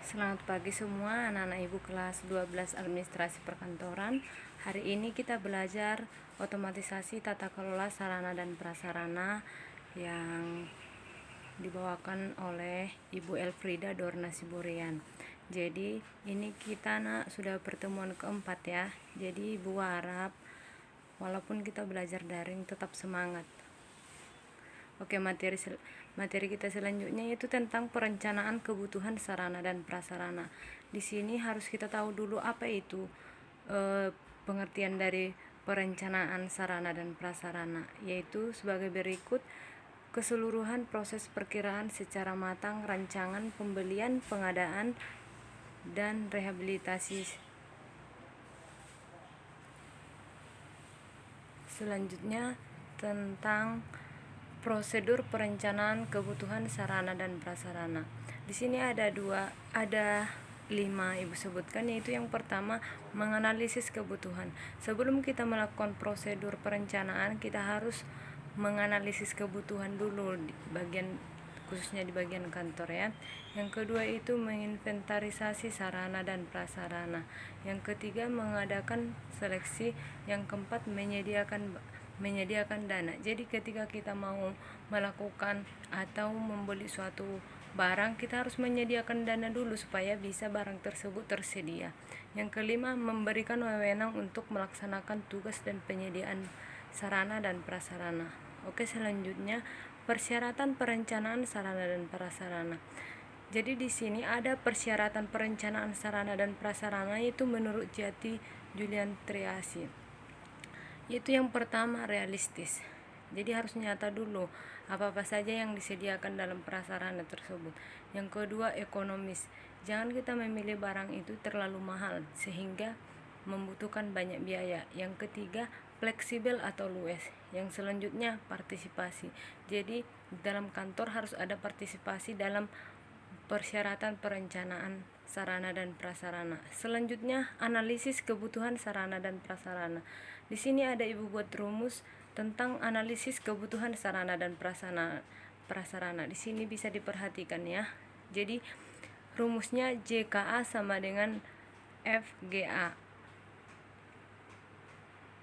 Selamat pagi semua anak-anak ibu kelas 12 administrasi perkantoran. Hari ini kita belajar otomatisasi tata kelola sarana dan prasarana yang dibawakan oleh Ibu Elfrida Dorna Siburian. Jadi ini kita sudah pertemuan keempat ya. Jadi Ibu harap walaupun kita belajar daring tetap semangat. Oke, materi kita selanjutnya yaitu tentang perencanaan kebutuhan sarana dan prasarana. Di sini harus kita tahu dulu apa itu pengertian dari perencanaan sarana dan prasarana, yaitu sebagai berikut: keseluruhan proses perkiraan secara matang rancangan pembelian, pengadaan, dan rehabilitasi. Selanjutnya tentang prosedur perencanaan kebutuhan sarana dan prasarana. Di sini ada 5 Ibu sebutkan, yaitu yang pertama menganalisis kebutuhan. Sebelum kita melakukan prosedur perencanaan, kita harus menganalisis kebutuhan dulu khususnya di bagian kantor ya. Yang kedua itu menginventarisasi sarana dan prasarana. Yang ketiga mengadakan seleksi. Yang keempat menyediakan dana. Jadi ketika kita mau melakukan atau membeli suatu barang, kita harus menyediakan dana dulu supaya bisa barang tersebut tersedia. Yang kelima memberikan wewenang untuk melaksanakan tugas dan penyediaan sarana dan prasarana. Oke, selanjutnya persyaratan perencanaan sarana dan prasarana. Jadi di sini ada persyaratan perencanaan sarana dan prasarana, yaitu menurut Jati Julian Triasi. Yaitu yang pertama realistis. Jadi harus nyata dulu apa-apa saja yang disediakan dalam prasarana tersebut. Yang kedua ekonomis. Jangan kita memilih barang itu terlalu mahal sehingga membutuhkan banyak biaya. Yang ketiga fleksibel atau luas. Yang selanjutnya partisipasi. Jadi dalam kantor harus ada partisipasi dalam persyaratan perencanaan sarana dan prasarana. Selanjutnya analisis kebutuhan sarana dan prasarana. Di sini ada Ibu buat rumus tentang analisis kebutuhan sarana dan prasarana. Di sini bisa diperhatikan ya. Jadi rumusnya JKA sama dengan FGA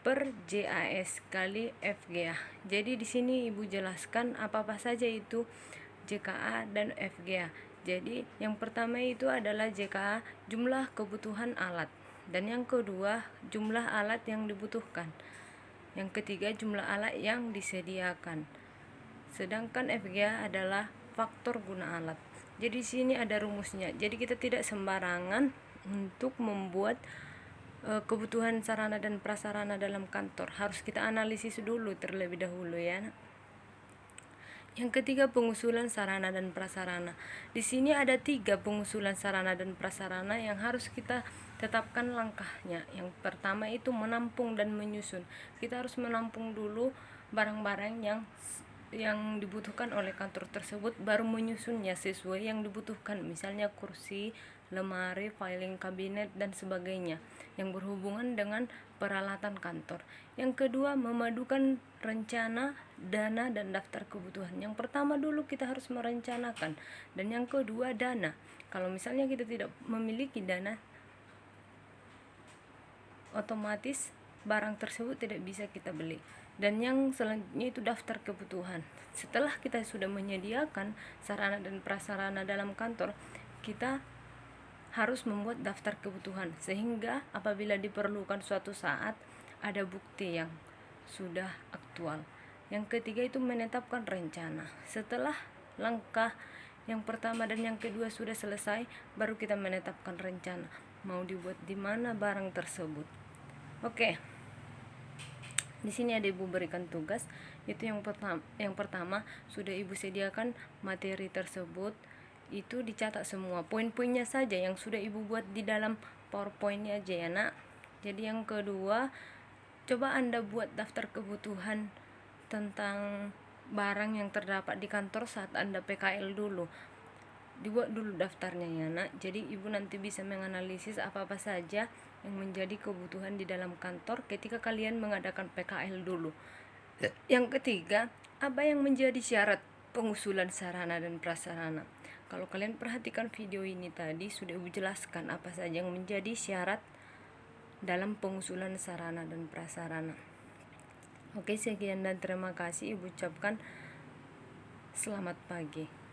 per JAS kali FGA. Jadi di sini Ibu jelaskan apa-apa saja itu JKA dan FGA. Jadi yang pertama itu adalah JKA, jumlah kebutuhan alat, dan yang kedua jumlah alat yang dibutuhkan. Yang ketiga jumlah alat yang disediakan. Sedangkan FGA adalah faktor guna alat. Jadi di sini ada rumusnya. Jadi kita tidak sembarangan untuk membuat kebutuhan sarana dan prasarana dalam kantor. Harus kita analisis dulu terlebih dahulu ya. Yang ketiga pengusulan sarana dan prasarana. Di sini ada 3 pengusulan sarana dan prasarana yang harus kita tetapkan langkahnya. Yang pertama itu menampung dan menyusun. Kita harus menampung dulu barang-barang yang dibutuhkan oleh kantor tersebut, baru menyusunnya sesuai yang dibutuhkan, misalnya kursi, lemari, filing kabinet, dan sebagainya yang berhubungan dengan peralatan kantor. Yang kedua memadukan rencana, dana, dan daftar kebutuhan. Yang pertama dulu kita harus merencanakan, dan yang kedua dana. Kalau misalnya kita tidak memiliki dana, otomatis barang tersebut tidak bisa kita beli. Dan yang selanjutnya itu daftar kebutuhan. Setelah kita sudah menyediakan sarana dan prasarana dalam kantor, kita harus membuat daftar kebutuhan sehingga apabila diperlukan suatu saat ada bukti yang sudah aktual. Yang ketiga itu menetapkan rencana. Setelah langkah yang pertama dan yang kedua sudah selesai, baru kita menetapkan rencana mau dibuat di mana barang tersebut. Oke. Di sini ada Ibu berikan tugas, itu yang pertama sudah Ibu sediakan materi tersebut, itu dicatat semua poin-poinnya saja yang sudah Ibu buat di dalam PowerPoint-nya aja ya nak. Jadi yang kedua coba Anda buat daftar kebutuhan tentang barang yang terdapat di kantor saat Anda PKL dulu. Dibuat dulu daftarnya ya nak. Jadi Ibu nanti bisa menganalisis apa-apa saja yang menjadi kebutuhan di dalam kantor ketika kalian mengadakan PKL dulu. Yang ketiga, apa yang menjadi syarat pengusulan sarana dan prasarana? Kalau kalian perhatikan video ini tadi, sudah Ibu jelaskan apa saja yang menjadi syarat dalam pengusulan sarana dan prasarana. Oke, sekian dan terima kasih. Ibu ucapkan selamat pagi.